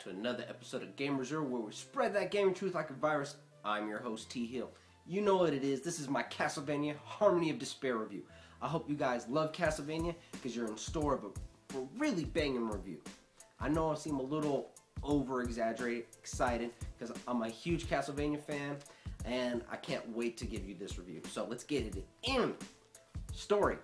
to another episode of Gamer Zero, where we spread that gaming truth like a virus. I'm your host, T Hill. You know what it is. This is my Castlevania Harmony of Despair review. I hope you guys love Castlevania because you're in store of a really banging review. I know I seem a little over-exaggerated, excited, because I'm a huge Castlevania fan, and I can't wait to give you this review. So let's get it in. Story.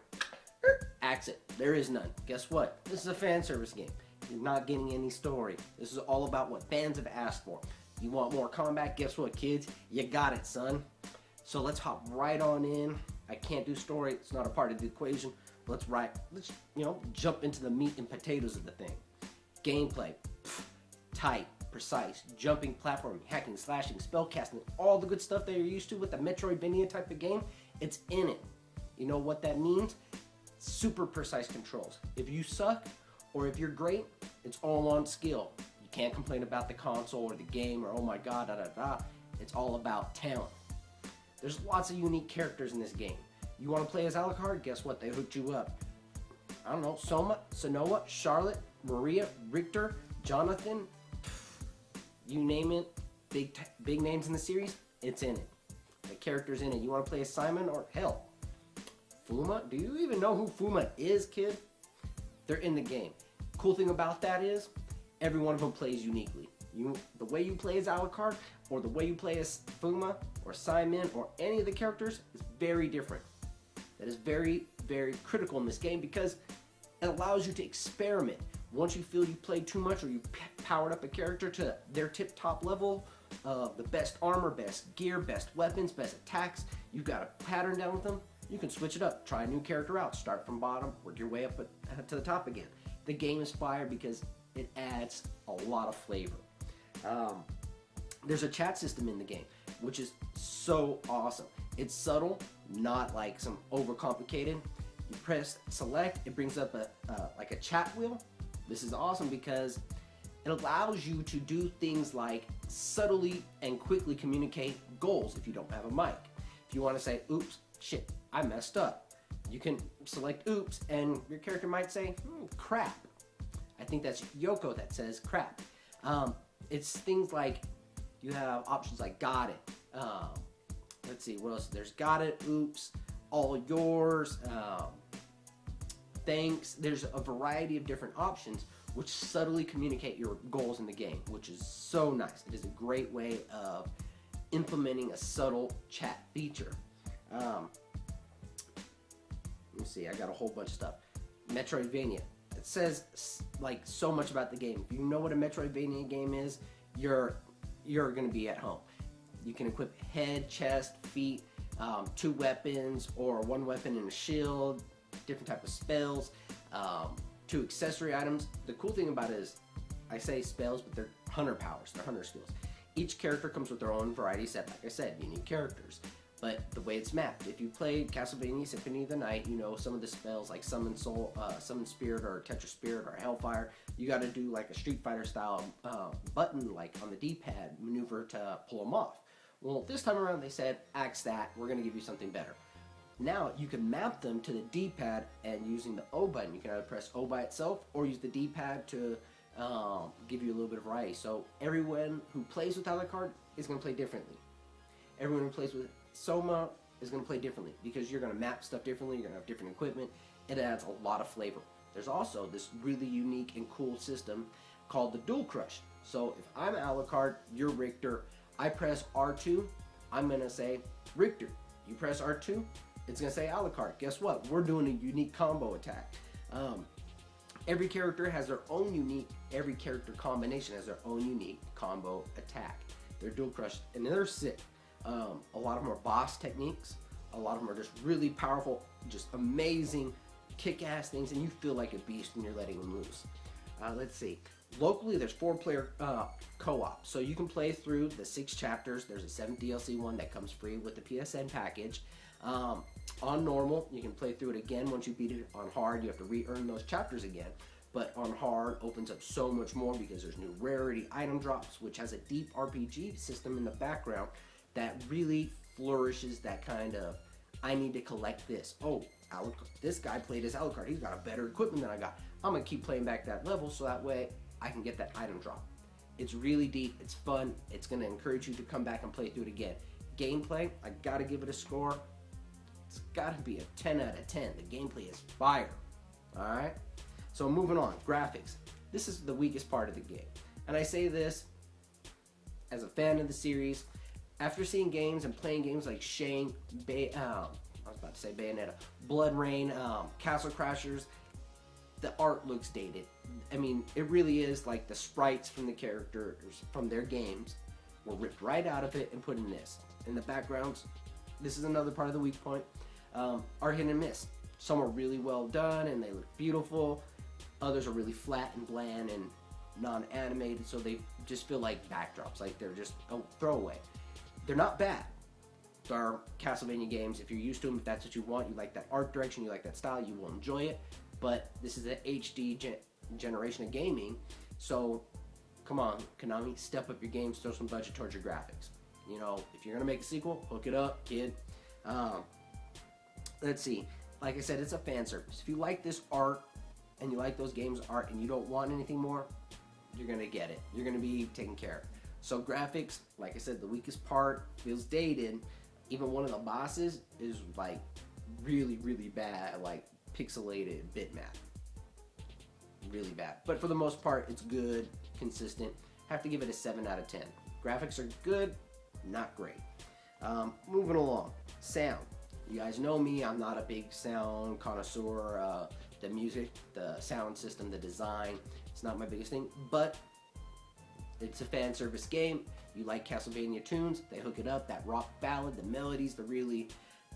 Exit. There is none. Guess what? This is a fan service game. You're not getting any story. This is all about what fans have asked for. You want more combat? Guess what, kids? You got it, son. So let's hop right on in. I can't do story. It's not a part of the equation. Let's jump into the meat and potatoes of the thing. Gameplay. Tight, precise, jumping, platforming, hacking, slashing, spellcasting, all the good stuff that you're used to with the Metroidvania type of game, it's in it. You know what that means? Super precise controls. If you suck, or if you're great, it's all on skill. You can't complain about the console or the game or oh my god, da da da. It's all about talent. There's lots of unique characters in this game. You want to play as Alucard? Guess what? They hooked you up. I don't know, Soma, Sonoa, Charlotte, Maria, Richter, Jonathan, you name it, big names in the series, it's in it. The character's in it. You want to play as Simon or hell, Fuma? Do you even know who Fuma is, kid? They're in the game. Cool thing about that is, every one of them plays uniquely. The way you play as Alucard, or the way you play as Fuma, or Simon, or any of the characters is very different. That is very, very critical in this game because it allows you to experiment. Once you feel you played too much or you powered up a character to their tip-top level, the best armor, best gear, best weapons, best attacks, you've got a pattern down with them, you can switch it up. Try a new character out. Start from bottom, work your way up to the top again. The game is fire because it adds a lot of flavor. There's a chat system in the game, which is so awesome. It's subtle, not like some overcomplicated. You press select, it brings up like a chat wheel. This is awesome because it allows you to do things like subtly and quickly communicate goals if you don't have a mic. If you want to say, oops, shit, I messed up, you can select oops and your character might say, crap. I think that's Yoko that says crap. It's things like you have options like got it. Let's see, what else? There's got it, oops, all yours, thanks. There's a variety of different options which subtly communicate your goals in the game, which is so nice. It is a great way of implementing a subtle chat feature. Let me see, I got a whole bunch of stuff. Metroidvania. It says like so much about the game. If you know what a Metroidvania game is, you're gonna be at home. You can equip head, chest, feet, 2 weapons, or 1 weapon and a shield, different type of spells, 2 accessory items. The cool thing about it is, I say spells, but they're hunter powers, they're hunter skills. Each character comes with their own variety set, like I said, unique characters. But the way it's mapped, if you played Castlevania Symphony of the Night, you know some of the spells like Summon Soul, Summon Spirit, or Tetra Spirit, or Hellfire. You got to do like a Street Fighter style button, like on the D-pad maneuver to pull them off. Well, this time around they said, axe that, we're going to give you something better. Now you can map them to the D-pad, and using the O button, you can either press O by itself or use the D-pad to give you a little bit of variety. So everyone who plays with Alucard is going to play differently. Everyone who plays with Soma is going to play differently because you're going to map stuff differently, you're going to have different equipment. It adds a lot of flavor. There's also this really unique and cool system called the Dual Crush. So if I'm Alucard, you're Richter, I press R2, I'm going to say Richter. You press R2, it's going to say Alucard. Guess what? We're doing a unique combo attack. Every character has their own unique, every character combination has their own unique combo attack. They're Dual Crush, and they're sick. A lot of them are boss techniques. A lot of them are just really powerful, just amazing, kick-ass things, and you feel like a beast when you're letting them loose. Let's see. Locally, there's 4-player co-op, so you can play through the 6 chapters. There's a 7th DLC one that comes free with the PSN package. On normal, you can play through it again. Once you beat it on hard, you have to re-earn those chapters again. But on hard opens up so much more because there's new rarity item drops, which has a deep RPG system in the background that really flourishes that kind of, I need to collect this. Oh, this guy played as Alucard. He's got a better equipment than I got. I'm going to keep playing back that level so that way I can get that item drop. It's really deep, it's fun, it's going to encourage you to come back and play through it again. Gameplay, I gotta give it a score. It's gotta be a 10 out of 10. The gameplay is fire. Alright? So moving on, graphics. This is the weakest part of the game. And I say this as a fan of the series. After seeing games and playing games like Shane, I was about to say Bayonetta, Blood Rain, Castle Crashers, the art looks dated. I mean, it really is like the sprites from the characters from their games were ripped right out of it and put in this. In the backgrounds, this is another part of the weak point, are hit and miss. Some are really well done and they look beautiful. Others are really flat and bland and non-animated, so they just feel like backdrops, like they're just a throwaway. They're not bad. There are Castlevania games, if you're used to them, if that's what you want, you like that art direction, you like that style, you will enjoy it. But this is an HD generation of gaming, so come on, Konami, step up your games, throw some budget towards your graphics. You know, if you're gonna make a sequel, hook it up, kid. Let's see. Like I said, it's a fan service. If you like this art and you like those games art and you don't want anything more, you're gonna get it. You're gonna be taken care of. So graphics, like I said, the weakest part, feels dated. Even one of the bosses is like really, really bad, like pixelated bitmap. Really bad. But for the most part, it's good, consistent. Have to give it a 7 out of 10. Graphics are good, not great. Moving along, sound. You guys know me, I'm not a big sound connoisseur. The music, the sound system, the design, it's not my biggest thing, but it's a fan service game. You like Castlevania tunes, they hook it up, that rock ballad, the melodies, the really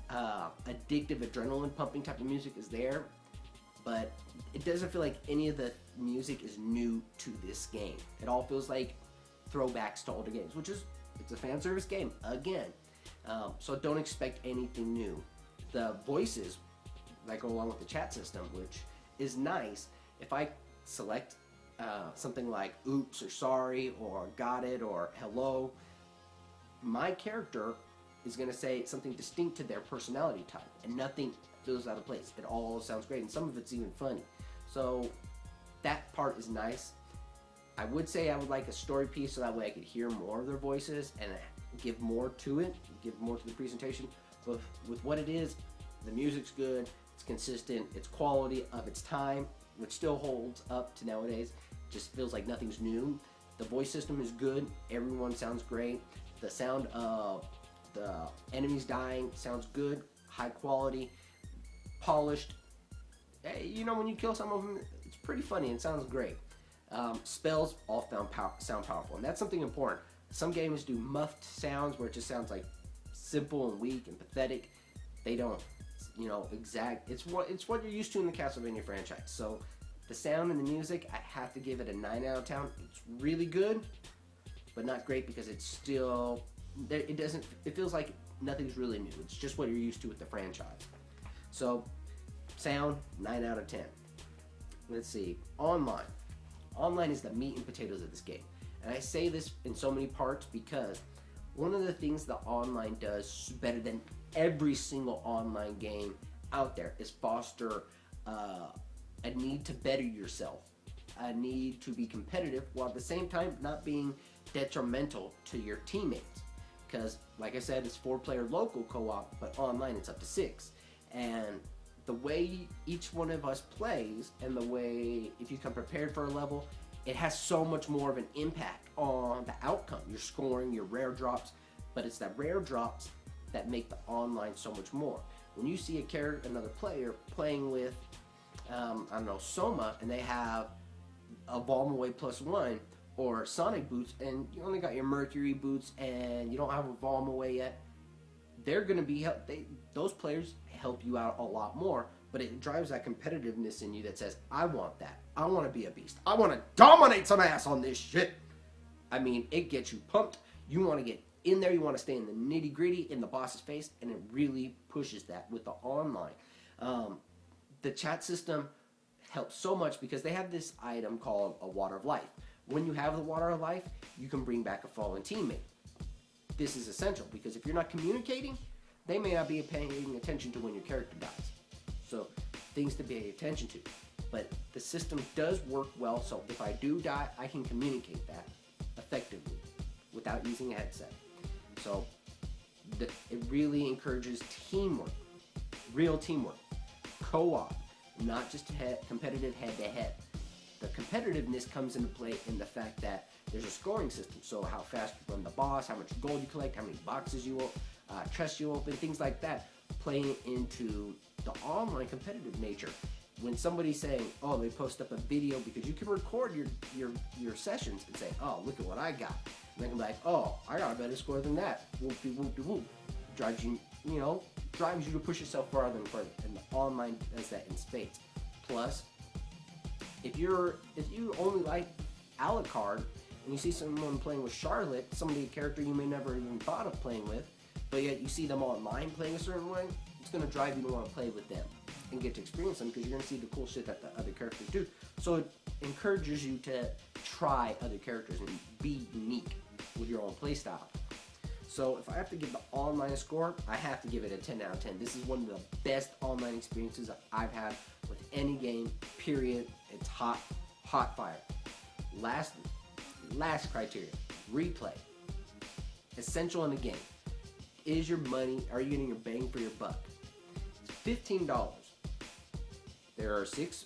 addictive, adrenaline pumping type of music is there, but it doesn't feel like any of the music is new to this game. It all feels like throwbacks to older games, which is, it's a fan service game, again. So don't expect anything new. The voices that go along with the chat system, which is nice. If I select something like oops or sorry or got it or hello, my character is going to say something distinct to their personality type and nothing feels out of place. It all sounds great and some of it's even funny. So that part is nice. I would say I would like a story piece so that way I could hear more of their voices and give more to it, give more to the presentation. But with what it is, the music's good, it's consistent, it's quality of its time, which still holds up to nowadays. Just feels like nothing's new. The voice system is good, everyone sounds great. The sound of the enemies dying sounds good, high quality, polished. Hey, you know, when you kill some of them, it's pretty funny and sounds great. Spells all sound powerful, and that's something important. Some games do muffed sounds where it just sounds like simple and weak and pathetic. They don't, you know, it's what you're used to in the Castlevania franchise. So the sound and the music, I have to give it a 9 out of 10. It's really good, but not great because it's still, it feels like nothing's really new. It's just what you're used to with the franchise. So sound, 9 out of 10. Let's see, online. Online is the meat and potatoes of this game. And I say this in so many parts because one of the things the online does better than every single online game out there is foster a need to better yourself, a need to be competitive while at the same time not being detrimental to your teammates. Because like I said, it's 4-player local co-op, but online it's up to 6. And the way each one of us plays and the way, if you come prepared for a level, it has so much more of an impact on the outcome. Your scoring, your rare drops, but it's that rare drops that make the online so much more. When you see another player playing with, I don't know, Soma, and they have a Balm Away +1 or Sonic boots, and you only got your Mercury boots, and you don't have a Balm Away yet, they're going to be those players help you out a lot more. But it drives that competitiveness in you that says, I want that. I want to be a beast. I want to dominate some ass on this shit. I mean, it gets you pumped. You want to get in there. You want to stay in the nitty gritty in the boss's face. And it really pushes that with the online. The chat system helps so much because they have this item called a Water of Life. When you have the Water of Life, you can bring back a fallen teammate. This is essential because if you're not communicating, they may not be paying attention to when your character dies. So things to pay attention to. But the system does work well, so if I do die, I can communicate that effectively without using a headset. So it really encourages teamwork, real teamwork, co-op, not just competitive head-to-head. The competitiveness comes into play in the fact that there's a scoring system. So how fast you run the boss, how much gold you collect, how many boxes you chests you open, things like that, playing into the online competitive nature. When somebody's saying, oh, they post up a video, because you can record your sessions and say, oh, look at what I got. And they can be like, oh, I got a better score than that. Whoop-de-whoop-de-whoop. Drives you, drives you to push yourself farther and farther. And the online does that in spades. Plus, if you only like Alucard and you see someone playing with Charlotte, somebody, a character you may never even thought of playing with, but yet you see them online playing a certain way, it's going to drive you to want to play with them and get to experience them, because you're going to see the cool shit that the other characters do. So it encourages you to try other characters and be unique with your own playstyle. So if I have to give the online a score, I have to give it a 10 out of 10. This is one of the best online experiences I've had with any game, period. It's hot fire. Last criteria, replay. Essential in the game. Is your money, are you getting your bang for your buck? It's $15. There are 6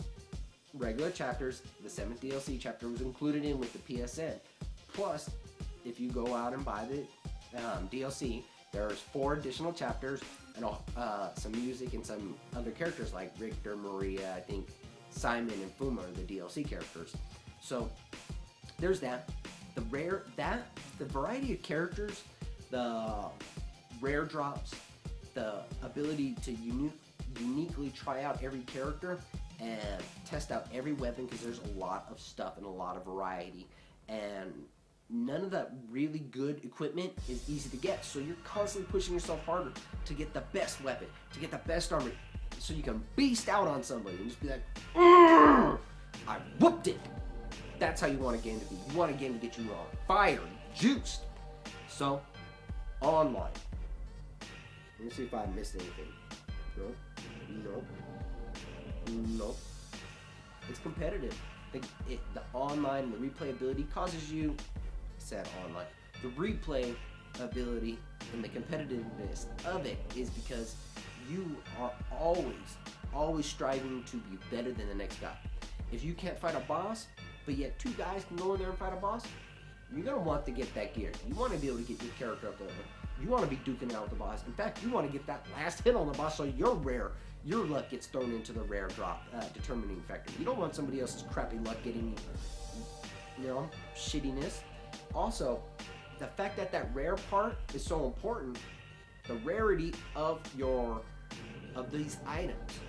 regular chapters. The 7th DLC chapter was included in with the PSN. Plus, if you go out and buy the DLC, there's 4 additional chapters and some music and some other characters like Richter, Maria, I think Simon and Fuma are the DLC characters. So there's that. The variety of characters, the rare drops, the ability to uniquely try out every character and test out every weapon, because there's a lot of stuff and a lot of variety, and none of that really good equipment is easy to get, so you're constantly pushing yourself harder to get the best weapon, to get the best armor, so you can beast out on somebody and just be like, I whooped it. That's how you want a game to be. You want a game to get you on fire, juiced. So, online. Let me see if I missed anything. Nope. It's competitive. The online, the replayability causes you, said online, the replayability and the competitiveness of it is because you are always striving to be better than the next guy. If you can't fight a boss, but yet 2 guys can go in there and fight a boss, you're going to want to get that gear. You want to be able to get your character up there. You want to be duking out the boss. In fact, you want to get that last hit on the boss so your luck gets thrown into the rare drop determining factor. You don't want somebody else's crappy luck getting shittiness. Also, the fact that rare part is so important, the rarity of these items.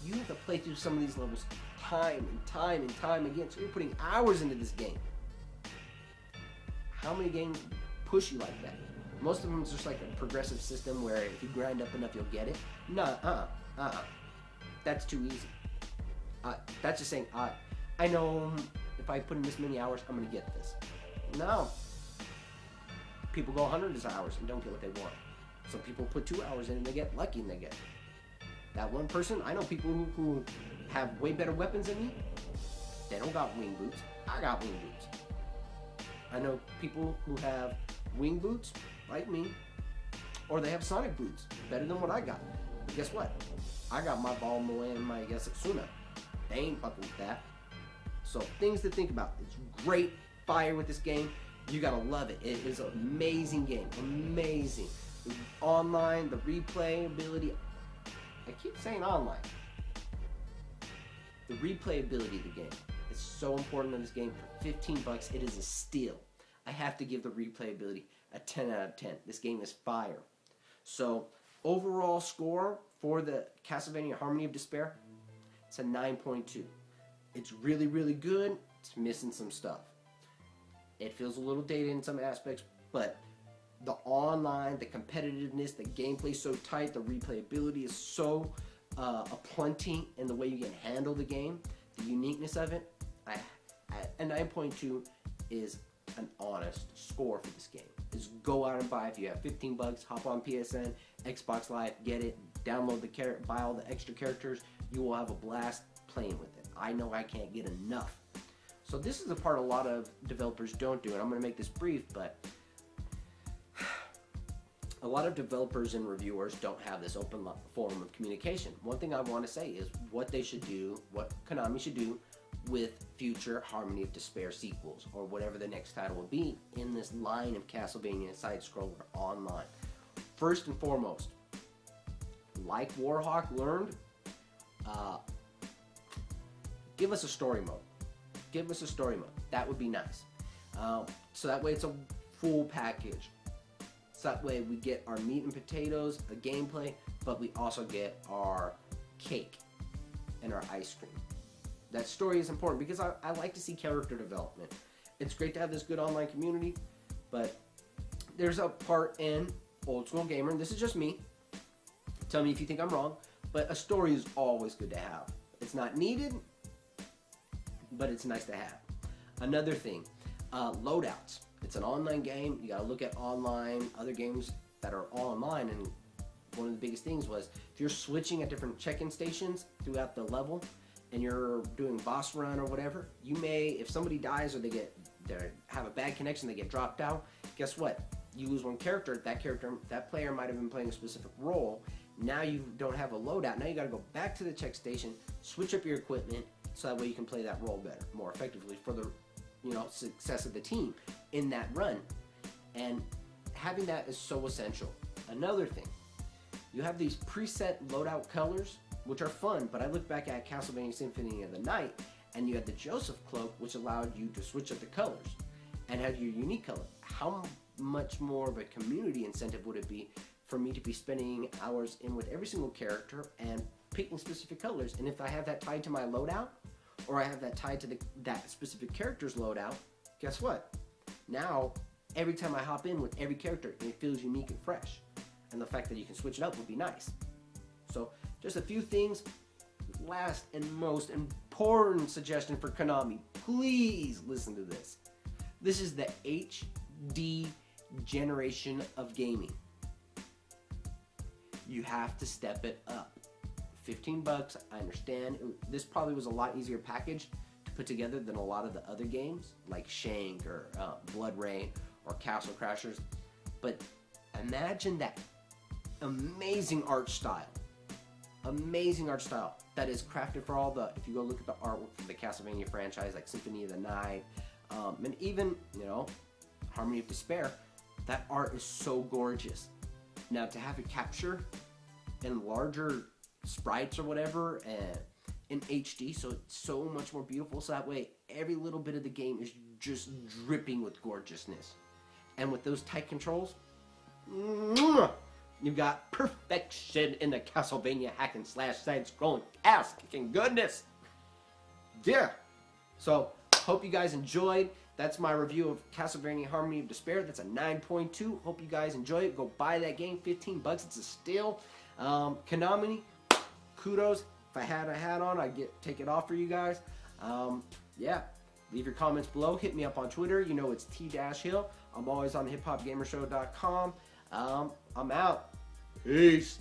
You have to play through some of these levels time and time again. So you're putting hours into this game. How many games push you like that? Most of them is just like a progressive system where if you grind up enough, you'll get it. That's too easy. That's just saying, I know if I put in this many hours, I'm going to get this. No. People go hundreds of hours and don't get what they want. Some people put 2 hours in and they get lucky and they get it. That one person, I know people who have way better weapons than me. They don't got wing boots. I got wing boots. I know people who have wing boots like me, or they have sonic boots better than what I got. But guess what? I got my ball Moe and my Yasetsuna. They ain't fucking with that. So things to think about. It's great fire with this game. You gotta love it. It is an amazing game. Amazing. The online, the replayability. I keep saying online. The replayability of the game is so important in this game. For $15, it is a steal. I have to give the replayability a 10 out of 10. This game is fire. So, overall score for the Castlevania Harmony of Despair, it's a 9.2. It's really, really good. It's missing some stuff. It feels a little dated in some aspects, but the online, the competitiveness, the gameplay is so tight, the replayability is so aplenty in the way you can handle the game, the uniqueness of it. A 9.2 is an honest score for this game. Just go out and buy. If you have $15, hop on PSN, Xbox Live, get it, download buy all the extra characters. You will have a blast playing with it. I know I can't get enough. So this is the part a lot of developers don't do, and I'm going to make this brief, but a lot of developers and reviewers don't have this open forum of communication. One thing I want to say is what they should do, what Konami should do with future Harmony of Despair sequels, or whatever the next title will be in this line of Castlevania side-scroller online. First and foremost, like Warhawk learned, give us a story mode. Give us a story mode. That would be nice. So that way it's a full package. So that way we get our meat and potatoes, a gameplay, but we also get our cake and our ice cream. That story is important because I like to see character development. It's great to have this good online community, but there's a part in Old School Gamer, and this is just me. Tell me if you think I'm wrong, but a story is always good to have. It's not needed, but it's nice to have. Another thing, loadouts. It's an online game. You gotta look at online, other games that are online, and one of the biggest things was if you're switching at different check-in stations throughout the level and you're doing boss run or whatever, you may, if somebody dies or they have a bad connection, they get dropped out, guess what? You lose one character, that player might have been playing a specific role. Now you don't have a loadout. Now you gotta go back to the check station, switch up your equipment, so that way you can play that role better, more effectively for the success of the team in that run. And having that is so essential. Another thing, you have these preset loadout colors, which are fun, but I look back at Castlevania Symphony of the Night, and you had the Joseph cloak, which allowed you to switch up the colors and have your unique color. How much more of a community incentive would it be for me to be spending hours in with every single character and picking specific colors? And if I have that tied to my loadout, or I have that tied to that specific character's loadout, guess what? Now, every time I hop in with every character, it feels unique and fresh. And the fact that you can switch it up would be nice. So, just a few things. Last and most important suggestion for Konami, please listen to this. This is the HD generation of gaming. You have to step it up. $15, I understand. This probably was a lot easier package to put together than a lot of the other games, like Shank or Blood Rain or Castle Crashers. But imagine that amazing art style. Amazing art style that is crafted for all the, if you go look at the artwork from the Castlevania franchise, like Symphony of the Night, and even, Harmony of Despair, that art is so gorgeous. Now, to have it capture in larger sprites or whatever, and in HD, so it's so much more beautiful, so that way every little bit of the game is just dripping with gorgeousness. And with those tight controls, you've got perfection in the Castlevania hack and slash side-scrolling ass kicking goodness. Yeah. So, hope you guys enjoyed. That's my review of Castlevania Harmony of Despair. That's a 9.2. Hope you guys enjoy it. Go buy that game. $15. It's a steal. Konami, kudos. If I had a hat on, I'd take it off for you guys. Yeah. Leave your comments below. Hit me up on Twitter. You know it's T-Hill. I'm always on hiphopgamershow.com. I'm out. Peace.